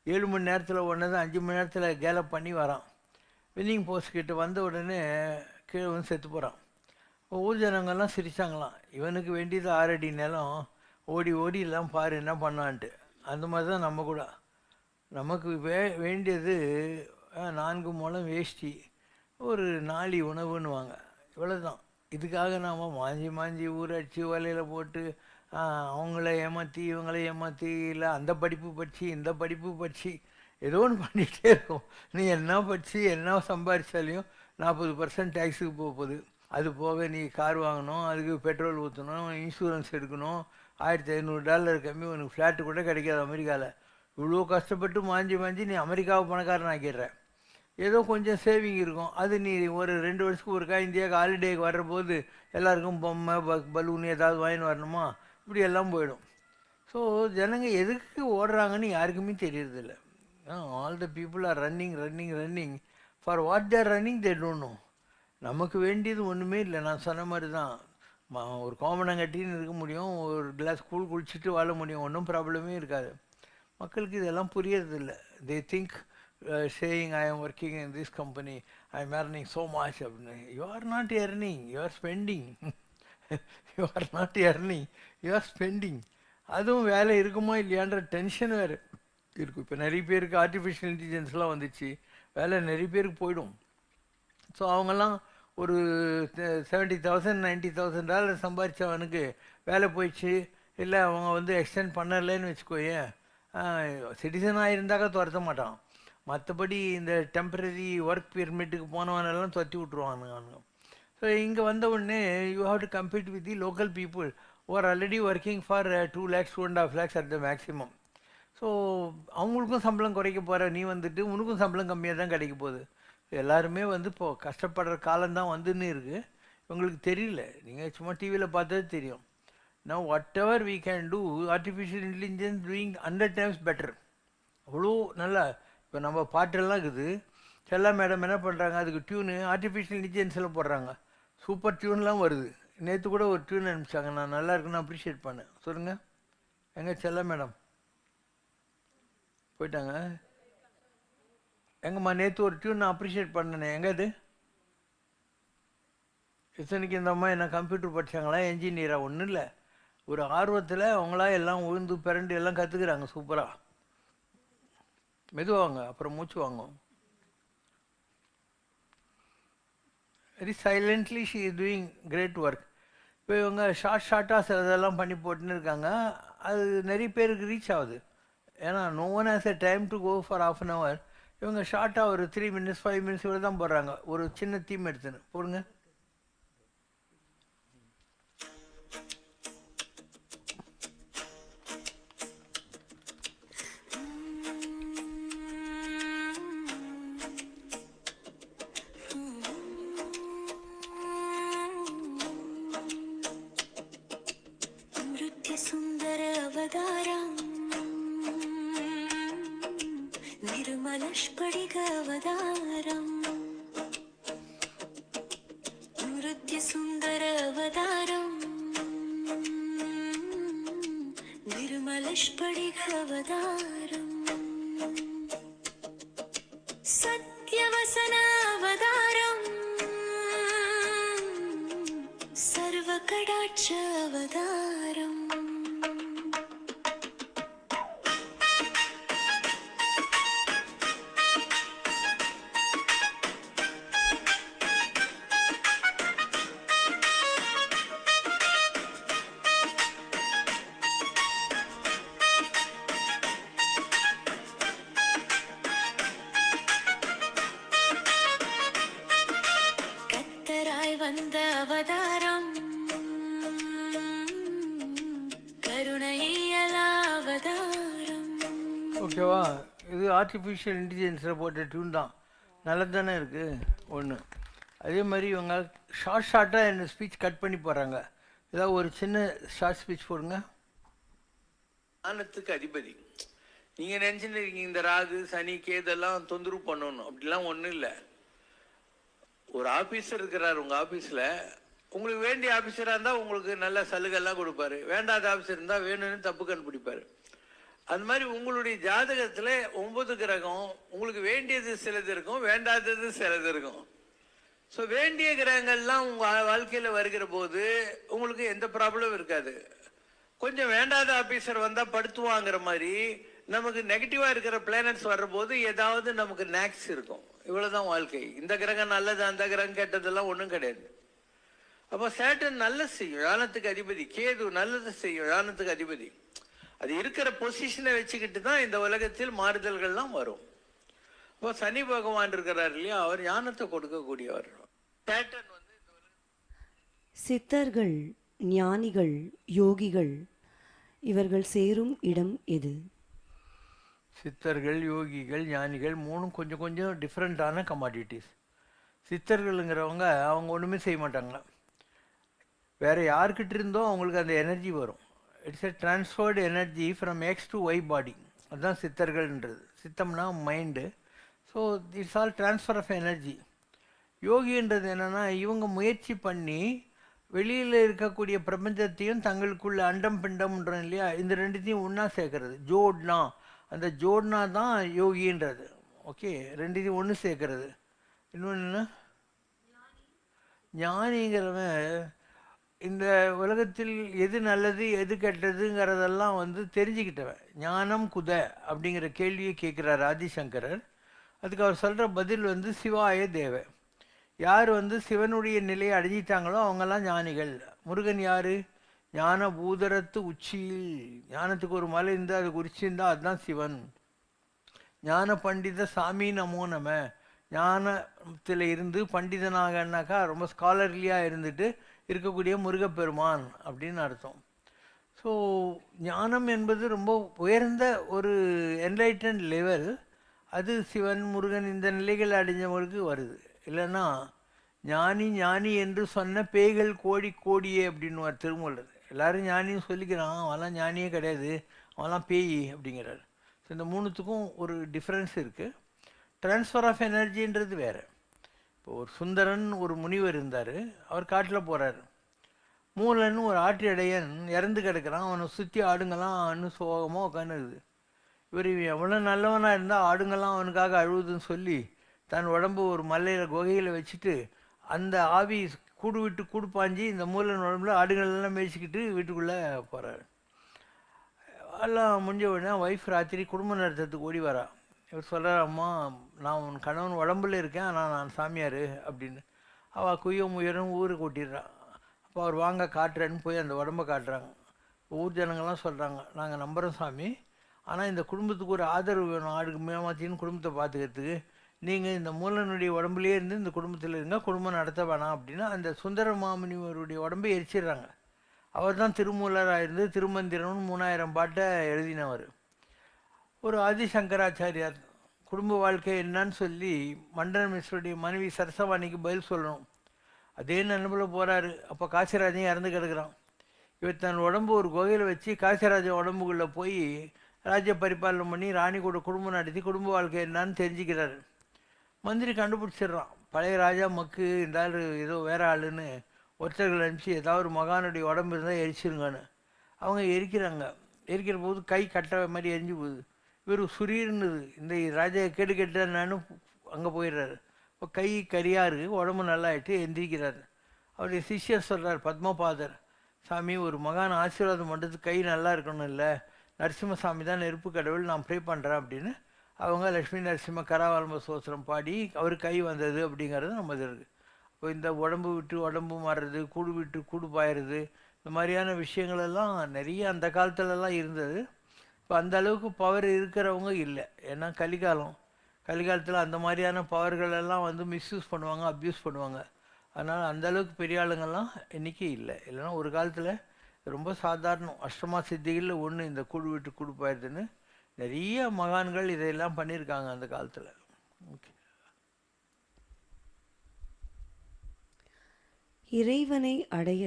7 மணி நேரத்தில் ஒன்று 5 மணி நேரத்தில் கேலப் பண்ணி வரான். வின்னிங் போஸ்ட் கிட்ட வந்த உடனே கீழே வந்து செத்து போகிறான். ஊர் ஜனங்கள்லாம் சிரித்தாங்களாம், இவனுக்கு வேண்டியது 6 அடி நிலம், ஓடி ஓடி எல்லாம் பாரு என்ன பண்ணான்ட்டு. அந்த மாதிரி தான் நம்ம கூட, நமக்கு வேண்டியது 4 முழம் வேஷ்டி, ஒரு நாளி உணவுன்னுவாங்க, இவ்வளோதான். இதுக்காக நாம் மாஞ்சி மாஞ்சி ஊரடிச்சு வலையில் போட்டு அவங்கள ஏமாற்றி இவங்கள ஏமாற்றி, இல்லை அந்த படிப்பு படித்து இந்த படிப்பு படித்து ஏதோ ஒன்று பண்ணிகிட்டே இருக்கும். நீ என்ன படித்து என்ன சம்பாதிச்சாலையும் 40% டேக்ஸுக்கு போகுது. அது போக நீ கார் வாங்கணும், அதுக்கு பெட்ரோல் ஊற்றணும், இன்சூரன்ஸ் எடுக்கணும், $1500 கம்மி உனக்கு ஃப்ளாட்டு கூட கிடைக்காது அமெரிக்காவில். இவ்வளோ கஷ்டப்பட்டு மாஞ்சி மாஞ்சி நீ அமெரிக்காவை பணக்காரன் ஆக்கிடுற. ஏதோ கொஞ்சம் சேவிங் இருக்கும், அது நீ ஒரு 2 வருஷத்துக்கு ஒருக்கா இந்தியாவுக்கு ஹாலிடேக்கு வர்ற போது எல்லாருக்கும் பொம்மை பலூன் ஏதாவது வாங்கின்னு வரணுமா, இப்படி எல்லாம் போயிடும். ஸோ ஜனங்க எதுக்கு ஓடுறாங்கன்னு யாருக்குமே தெரியறதில்ல. All the people are running for what they're running they don't know. நமக்கு வேண்டியது ஒன்றுமே இல்லை. நான் சொன்ன மாதிரி தான், ஒரு கோமணங்கட்டின்னு இருக்க முடியும், ஒரு கிளாஸ் கூழ் குளிச்சுட்டு வாழ முடியும், ஒன்றும் ப்ராப்ளமே இருக்காது. மக்களுக்கு இதெல்லாம் புரியறதில்ல. They think saying I am working in this company, I am earning so much. You are not earning, you are spending. You are not earning, you are spending. அதுவும் வேலை இருக்குமா இல்லையான்ற டென்ஷன் வேறு இருக்கும். இப்போ நிறைய பேருக்கு ஆர்டிஃபிஷியல் இன்டெலிஜென்ஸ்லாம் வந்துச்சு, வேலை நிறைய பேருக்கு போயிடும். ஸோ அவங்கெல்லாம் ஒரு $70,000 $90,000 சம்பாதிச்சவனுக்கு வேலை போயிடுச்சு, இல்லை அவங்க வந்து எக்ஸ்டெண்ட் பண்ணலைன்னு வச்சுக்கோயேன், சிட்டிசனாக இருந்தாக்கா துரத்த மாட்டான். மற்றபடி இந்த டெம்பரரி ஒர்க் பெர்மிட்டுக்கு போனவனெல்லாம் துரத்தி விட்ருவானுங்க. ஸோ இங்கே வந்த உடனே you have to compete with the local people who are already working for 2 lakhs 2.5 lakhs at the maximum. So அவங்களுக்கும் சம்பளம் குறைக்க போகிற நீ வந்துட்டு உனக்கும் சம்பளம் கம்மியாக தான் கிடைக்க போகுது. எல்லாருமே வந்து இப்போது கஷ்டப்படுற காலம்தான் வந்துன்னு இருக்குது, உங்களுக்கு தெரியல. நீங்கள் சும்மா டிவியில் பார்த்தது தெரியும். Now whatever we can do, artificial intelligence doing 100 times better. அவ்வளோ நல்லா. இப்போ நம்ம பாட்டெல்லாம் இருக்குது, செல்லா மேடம் என்ன பண்ணுறாங்க, அதுக்கு டியூனு ஆர்டிஃபிஷியல் இன்டெலிஜென்ஸில் போடுறாங்க, சூப்பர் டியூன்லாம் வருது. நேற்று கூட ஒரு டியூன் அனுப்பிச்சாங்க, நான் நல்லா இருக்குன்னு அப்ரிஷியேட் பண்ணேன். சொல்லுங்கள், எங்கே செல்லா மேடம் போயிட்டாங்க? எங்கம்மா நேற்று ஒரு டியூன் நான் அப்ரிஷியேட் பண்ணேனே, எங்கே அது? இத்தனைக்கு இந்த அம்மா என்ன கம்ப்யூட்டர் படித்தாங்களா, என்ஜினியரா? ஒன்றும் இல்லை, ஒரு ஆர்வத்தில் அவங்களா எல்லாம் உழுந்து பிறண்டு எல்லாம் கற்றுக்குறாங்க சூப்பராக. மெதுவாங்க, அப்புறம் மூச்சு வாங்கும். Very silently she is doing great work. இப்போ இவங்க ஷார்ட்டாக சிலதெல்லாம் பண்ணி போட்டுன்னு இருக்காங்க. அது நிறைய பேருக்கு ரீச் ஆகுது. ஏன்னா no one has a time to go for ½ an hour. இவங்க ஷார்ட்டாக ஒரு 3 minutes 5 minutes இவ்வளோ தான் போடுறாங்க. ஒரு சின்ன தீம் எடுத்துன்னு போடுங்க. சுந்தர அவதாரம் निर्मलस्फटिक अवतारम् नृत्य सुन्दर अवतारम् निर्मलस्फटिक अवतारम् सत्यवसन अवतारम् सर्वकटाक्ष अवतारम् வந்த அவதாரம் கருணையல அவதாரம். ஓகேவா? இது ஆர்டிஃபிஷியல் இன்டெலிஜென்ஸில் போட்ட டியூன் தான். நல்லது தானே இருக்குது ஒன்று. அதே மாதிரி இவங்க ஷார்ட்டாக என்ன ஸ்பீச் கட் பண்ணி போகிறாங்க. ஏதாவது ஒரு சின்ன ஷார்ட் ஸ்பீச் போடுங்க. ஞானத்துக்கு அதிபதி. நீங்கள் நினச்சிட்டு இருக்கீங்க இந்த ராகு சனி கேதெல்லாம் தொந்தரவு பண்ணணும், அப்படிலாம் ஒன்றும் இல்லை. ஒரு ஆஃபீஸர் இருக்கிறார் உங்கள் ஆஃபீஸில். உங்களுக்கு வேண்டிய ஆஃபீஸராக இருந்தால் உங்களுக்கு நல்ல சலுகைலாம் கொடுப்பாரு, வேண்டாத ஆஃபீஸர் இருந்தால் வேணும்னு தப்பு கண்டுபிடிப்பார். அந்த மாதிரி உங்களுடைய ஜாதகத்தில் 9 கிரகம் உங்களுக்கு வேண்டியது சிலது இருக்கும், வேண்டாதது சிலது இருக்கும். ஸோ வேண்டிய கிரகங்கள்லாம் உங்கள் வாழ்க்கையில் வருகிற போது உங்களுக்கு எந்த ப்ராப்ளமும் இருக்காது. கொஞ்சம் வேண்டாத ஆஃபீஸர் வந்தால் படுத்துவாங்கிற மாதிரி நமக்கு நெகட்டிவாக இருக்கிற பிளானட்ஸ் வர்ற போது ஏதாவது நமக்கு நேக்ஸ் இருக்கும். இவ்வளோதான் வாழ்க்கை. இந்த கிரகம் நல்லது அந்த கிரகம் கெட்டதெல்லாம் ஒன்றும் கிடையாது. அப்போ சேட்டன் நல்லது செய்யும், ஞானத்துக்கு அதிபதி. கேது நல்லது செய்யும், ஞானத்துக்கு அதிபதி. அது இருக்கிற பொசிஷனை வச்சுக்கிட்டு தான் இந்த உலகத்தில் மாறுதல்கள்லாம் வரும். அப்போ சனி பகவான் இருக்கிறார் இல்லையா, அவர் ஞானத்தை கொடுக்கக்கூடியவர். சேட்டன் வந்து சித்தர்கள், ஞானிகள், யோகிகள் இவர்கள் சேரும் இடம் எது? சித்தர்கள், யோகிகள், ஞானிகள் மூணும் கொஞ்சம் கொஞ்சம் டிஃப்ரெண்ட்டான கமாடிட்டிஸ். சித்தர்களுங்கிறவங்க அவங்க ஒன்றுமே செய்ய மாட்டாங்க. வேறு யார்கிட்ட இருந்தோ அவங்களுக்கு அந்த எனர்ஜி வரும். It's a transferred energy from X to Y body. அதுதான் சித்தர்கள்ன்றது. சித்தம்னா mind. So it's all transfer of energy. யோகின்றது என்னென்னா இவங்க முயற்சி பண்ணி வெளியில் இருக்கக்கூடிய பிரபஞ்சத்தையும் தங்களுக்குள்ள அண்டம் பிண்டம்ன்றோம் இல்லையா, இந்த ரெண்டுத்தையும் ஒன்றா சேர்க்கறது. ஜோட்னா, அந்த ஜோட்னா தான் யோகின்றது. ஓகே, ரெண்டுத்தையும் ஒன்று சேர்க்கறது. இன்னொன்று ஞானிங்கிறவன் இந்த உலகத்தில் எது நல்லது எது கெட்டதுங்கிறதெல்லாம் வந்து தெரிஞ்சுக்கிட்டவன். ஞானம் குத அப்படிங்கிற கேள்வியை கேட்குறார் ஆதிசங்கரர். அதுக்கு அவர் சொல்கிற பதில் வந்து சிவாய தேவ. யார் வந்து சிவனுடைய நிலையை அடைஞ்சிட்டாங்களோ அவங்கெல்லாம் ஞானிகள். முருகன் யார்? ஞான பூதரத்து உச்சியில். ஞானத்துக்கு ஒரு மலை இருந்தால் அதுக்கு உச்சி இருந்தால் அதுதான் சிவன். ஞான பண்டித சாமி நமோ நம. ஞானத்தில் இருந்து பண்டிதனாகனாக்கா ரொம்ப ஸ்காலர்லியாக இருந்துட்டு இருக்கக்கூடிய முருகப்பெருமான் அப்படின்னு அர்த்தம். ஸோ ஞானம் என்பது ரொம்ப உயர்ந்த ஒரு என்லைட்டன் லெவல். அது சிவன் முருகன் இந்த நிலைகள் அடைஞ்சவங்களுக்கு வருது. இல்லைன்னா ஞானி ஞானி என்று சொன்ன பேய்கள் கோடி கோடியே அப்படின்னு திருமூலர். எல்லாரும் ஞானின்னு சொல்லிக்கிறான், அவன்லாம் ஞானியே கிடையாது, அவன்லாம் பேய் அப்படிங்கிறார். ஸோ இந்த மூணுத்துக்கும் ஒரு டிஃப்ரென்ஸ் இருக்குது. ட்ரான்ஸ்ஃபர் ஆஃப் எனர்ஜின்றது வேறு. இப்போ ஒரு சுந்தரன் ஒரு முனிவர் இருந்தார். அவர் காட்டில் போகிறார். மூலன் ஒரு ஆட்டிடையன் இறந்து கிடக்கிறான். அவனை சுற்றி ஆடுங்கலாம் அன்னு சோகமாக உட்காந்துருது. இவர் எவ்வளோ நல்லவனாக இருந்தால் ஆடுங்கலாம் அவனுக்காக அழுவுதுன்னு சொல்லி தன் உடம்பு ஒரு மலையில் குகையில் வச்சுட்டு அந்த ஆவி கூடு விட்டு கூடு பாஞ்சி இந்த மூல உடம்புல ஆடுகளெல்லாம் மேய்ச்சிக்கிட்டு வீட்டுக்குள்ளே போகிறாரு. எல்லாம் முடிஞ்ச உடனே ஒய்ஃப் ராத்திரி குடும்ப நடத்துறதுக்கு ஓடி வரா. இவர் சொல்கிறார், அம்மா நான் உன் கணவன் உடம்புல இருக்கேன், ஆனால் நான் சாமியார் அப்படின்னு. அவள் குய்யும் உயரும் ஊருக்கு கூட்டிடுறான். அப்போ அவர் வாங்க காட்டுறேன்னு போய் அந்த உடம்பை காட்டுறாங்க. ஊர் ஜனங்கள்லாம் சொல்கிறாங்க, நாங்கள் நம்புகிறோம் சாமி, ஆனால் இந்த குடும்பத்துக்கு ஒரு ஆதரவு வேணும், ஆடுக்கு மேமாத்தின்னு குடும்பத்தை பார்த்துக்கிறதுக்கு. நீங்கள் இந்த மூலனுடைய உடம்புலேயே இருந்து இந்த குடும்பத்தில் இருங்க, குடும்பம் நடத்த வேணாம் அப்படின்னு அந்த சுந்தர மாமுனிவருடைய உடம்பை எரிச்சிடுறாங்க. அவர் தான் திருமூலராக இருந்து திருமந்திரம்னு 3000 பாட்டை எழுதினவர். ஒரு ஆதிசங்கராச்சாரியார் குடும்ப வாழ்க்கை என்னன்னு சொல்லி மண்டன மிஸ்ருடைய மனைவி சரசவாணிக்கு பதில் சொல்லணும். அதே நிலமில் போகிறாரு. அப்போ காசிராஜன் இறந்து கிடக்குறான். இவர் தன் உடம்பு ஒரு குகையில் வச்சு காசிராஜன் உடம்புக்குள்ளே போய் ராஜ்ய பரிபாலனை பண்ணி ராணி கூட குடும்பம் நடத்தி குடும்ப வாழ்க்கை என்னான்னு தெரிஞ்சுக்கிறாரு. மந்திரி கண்டுபிடிச்சிடுறான், பழைய ராஜா மக்கு இந்த ஆள் ஏதோ வேற ஆளுன்னு ஒருத்தர்கள் அனுப்பிச்சு ஏதாவது ஒரு மகானுடைய உடம்பு இருந்தால் எரிச்சிருங்கன்னு. அவங்க எரிக்கிறாங்க. எரிக்கிற போது கை கட்ட மாதிரி எரிஞ்சு போகுது. இவர் சுரீர்னுது, இந்த ராஜா கேடு கெட்டான்னு அங்கே போயிடுறாரு. இப்போ கை கரியாக இருக்குது, உடம்பு நல்லா ஆகிட்டு எந்திரிக்கிறார். அவருடைய சிஷ்யர் சொல்கிறார், பத்மபாதர், சாமி ஒரு மகான் ஆசீர்வாதம் பண்ணுறதுக்கு கை நல்லா இருக்கணும், இல்லை நரசிம்மசாமி தான் நெருப்பு கடவுள், நான் ப்ரே பண்ணுறேன் அப்படின்னு அவங்க லக்ஷ்மி நரசிம்ம கராவலம்ப சோத்திரம் பாடி அவர் கை வந்தது அப்படிங்கிறது நம்ம இது இருக்குது. இப்போ இந்த உடம்பு விட்டு உடம்பு மாறுறது, கூடு விட்டு கூடு பாயிறது, இந்த மாதிரியான விஷயங்களெல்லாம் நிறைய அந்த காலத்துலலாம் இருந்தது. இப்போ அந்த அளவுக்கு பவர் இருக்கிறவங்க இல்லை. ஏன்னா கலிகாலத்தில் அந்த மாதிரியான பவர்களெல்லாம் வந்து மிஸ்யூஸ் பண்ணுவாங்க, அப்யூஸ் பண்ணுவாங்க. அதனால் அந்த அளவுக்கு பெரிய ஆளுங்கள்லாம் இன்றைக்கி இல்லை. இல்லைன்னா ஒரு காலத்தில் ரொம்ப சாதாரணம். அஷ்டமா சித்திகளில் ஒன்று இந்த கூடு விட்டு கூடு பாயிருதுன்னு நிறைய மகான்கள் இதையெல்லாம் பண்ணியிருக்காங்க அந்த காலத்தில். ஓகே. இறைவனை அடைய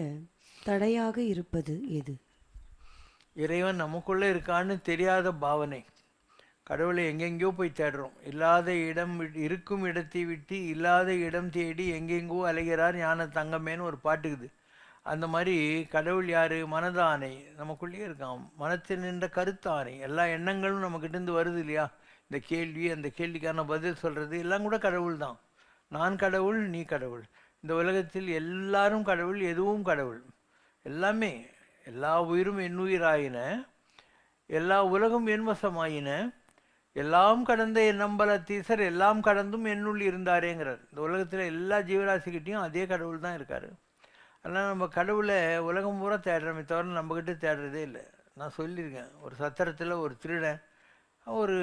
தடையாக இருப்பது எது? இறைவன் நமக்குள்ளே இருக்கான்னு தெரியாத பாவனை. கடவுளை எங்கெங்கேயோ போய் தேடுறோம். இல்லாத இடம் இருக்கும் இடத்தை விட்டு இல்லாத இடம் தேடி எங்கெங்கோ அலைகிறார் ஞான தங்கமேன்னு ஒரு பாட்டுக்குது. அந்த மாதிரி கடவுள் யார்? மனதானை நமக்குள்ளேயே இருக்கான். மனத்தில் நின்ற கருத்தானை. எல்லா எண்ணங்களும் நம்மக்கிட்டேருந்து வருது இல்லையா? இந்த கேள்வி, அந்த கேள்விக்கான பதில் சொல்கிறது எல்லாம் கூட கடவுள் தான். நான் கடவுள், நீ கடவுள். இந்த உலகத்தில் எல்லாரும் கடவுள், எதுவும் கடவுள். எல்லாமே, எல்லா உயிரும் எண்ணுயிராயின, எல்லா உலகம் என்வசமாயின, எல்லாம் கடந்த என் நம்பலத்தீசர் எல்லாம் கடந்தும் என்னுள் இருந்தாரேங்கிறார். இந்த உலகத்தில் எல்லா ஜீவராசிக்கிட்டையும் அதே கடவுள் தான் இருக்கார். அதனால் நம்ம கடவுளை உலகம் பூரா தேடுறோமே தவிர நம்மக்கிட்ட தேடுறதே இல்லை. நான் சொல்லியிருக்கேன், ஒரு சத்திரத்தில் ஒரு திருடன் ஒரு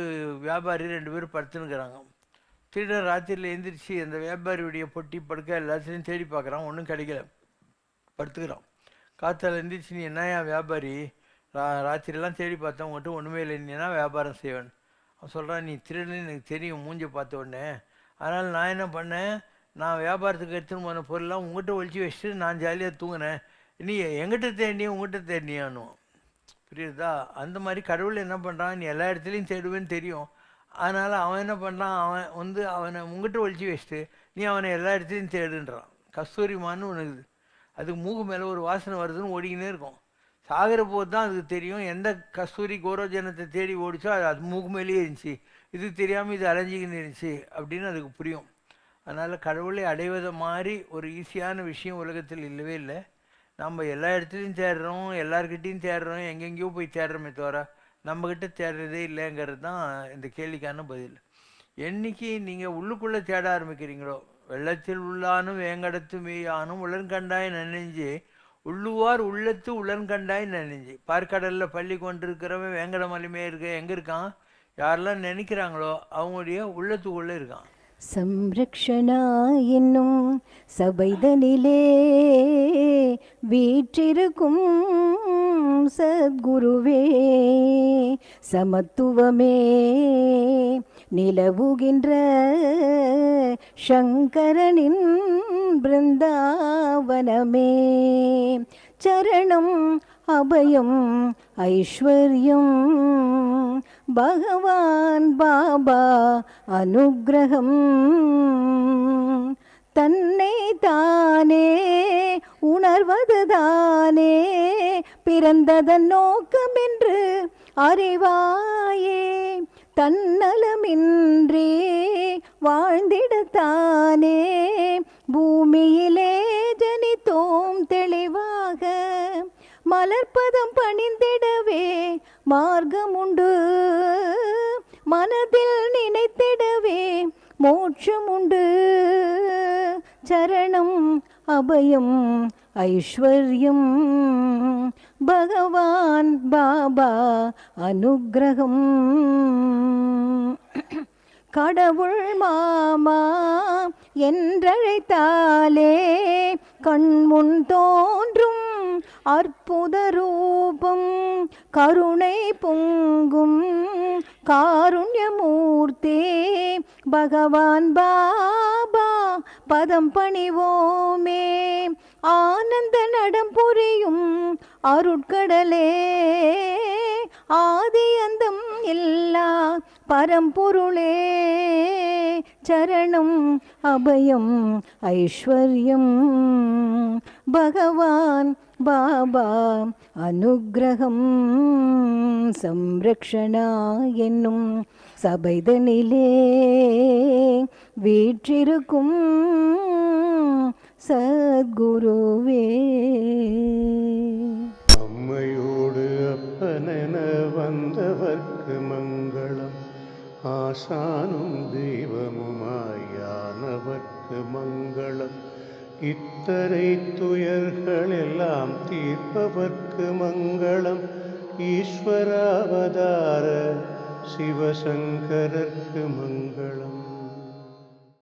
வியாபாரி 2 பேரும் படுத்துனுக்கிறாங்க. திருடன் ராத்திரியில் எழுந்திரிச்சு அந்த வியாபாரியுடைய பொட்டி படுக்க எல்லாத்துலேயும் தேடி பார்க்குறான், ஒன்றும் கிடைக்கல, படுத்துக்கிறான். காத்தால் எழுந்திரிச்சு, நீ என்னையா வியாபாரி, ராத்திரிலாம் தேடி பார்த்தேன், உங்கள்கிட்ட ஒன்றுமே இல்லை, நீ என்ன வியாபாரம் செய்வேன்? அவன் சொல்கிறான், நீ திருடன்னு எனக்கு தெரியும் மூஞ்சி பார்த்த உடனே, அதனால் நான் என்ன பண்ணேன், நான் வியாபாரத்துக்கு எடுத்துன்னு போன பொருள்லாம் உங்கள்கிட்ட ஒழிச்சு வச்சுட்டு நான் ஜாலியாக தூங்கினேன், நீ எங்கிட்ட தேடினியா உங்கள்கிட்ட தேடினியான்னு. புரியுதா? அந்த மாதிரி கடவுள் என்ன பண்ணுறான், நீ எல்லா இடத்துலையும் தேடுவேன்னு தெரியும், அதனால் அவன் என்ன பண்ணுறான், அவனை உங்கள்கிட்ட ஒழிச்சு வச்சுட்டு நீ அவனை எல்லா இடத்துலையும் தேடுன்றான். கஸ்தூரிமான்னு உனக்கு அதுக்கு மூக்கு மேலே ஒரு வாசனை வருதுன்னு ஓடிக்கினே இருக்கும். சாகிற போது தான் அதுக்கு தெரியும் எந்த கஸ்தூரி கௌரவஜனத்தை தேடி ஓடிச்சோ அது மூக்கு மேலேயே இருந்துச்சு, இது தெரியாமல் இது அலைஞ்சிக்கின்னு இருந்துச்சு அப்படின்னு அதுக்கு புரியும். அதனால் கடவுளை அடைவதை மாதிரி ஒரு ஈஸியான விஷயம் உலகத்தில் இல்லவே இல்லை. நம்ம எல்லா இடத்துலையும் தேடுறோம், எல்லார்கிட்டையும் தேடுறோம், எங்கெங்கேயோ போய் தேடுறோமே தவிர நம்மக்கிட்ட தேடுறதே இல்லைங்கிறது தான் இந்த கேள்விக்கான பதில். என்றைக்கு நீங்கள் உள்ளுக்குள்ளே தேட ஆரம்பிக்கிறீங்களோ, வெள்ளத்தில் உள்ளானும் வேங்கடத்து மேயானும் உலர்கண்டாய் நனைஞ்சு உள்ளுவார் உள்ளத்து உலர்கண்டாய் நனைஞ்சு. பார்க்கடலில் பள்ளி கொண்டிருக்கிறவன் வேங்கட மலைமே இருக்க எங்கே இருக்கான்? யாரெல்லாம் நினைக்கிறாங்களோ அவங்களுடைய உள்ளத்துக்குள்ளே இருக்கான். சம்ரக்ஷணா என்னும் சபைதனிலே வீற்றிருக்கும் சத்குருவே, சமத்துவமே நிலவுகின்ற சங்கரனின் பிருந்தாவனமே, சரணம் அபயம் ஐஸ்வர்யம் பகவான் பாபா அனுக்கிரகம், தன்னை தானே உணர்வதுதானே பிறந்ததன் நோக்கம் என்று அறிவாயே, தன்னலமின்றி வாழ்ந்திடத்தானே பூமியிலே ஜனி மலர்பதம் பணிந்திடவே மார்க்கமுண்டு, மனதில் நினைத்திடவே மோட்சமுண்டு. சரணம் அபயம் ஐஸ்வர்யம், பகவான் பாபா அனுக்கிரகம். கடவுள் மாமா என்றழைத்தாலே கண்முன் தோன்றும் அற்புத ரூபம், கருணை பொங்கும் காருண்யமூர்த்தே பகவான் பாபா பதம் பணிவோமே. ஆனந்த நடம் புரியும் அருட்கடலே, ஆதி அந்தம் எல்லா பரம்பொருளே. சரணம் அபயம் ஐஸ்வர்யம், பகவான் பாபா அனுக்கிரகம். சம்ரக்ஷணா என்னும் சபைதனிலே வீற்றிருக்கும் சத்குருவே. அம்மையோடு அப்பனென வந்தவர்க்கு மங்களம், ஆசானும் தெய்வமுமாயானவர்க்கு மங்களம். இத்தனை துயர்களெல்லாம் தீர்ப்பவர்க்கு மங்களம், ஈஸ்வராவதார சிவசங்கரர்க்கு மங்களம்.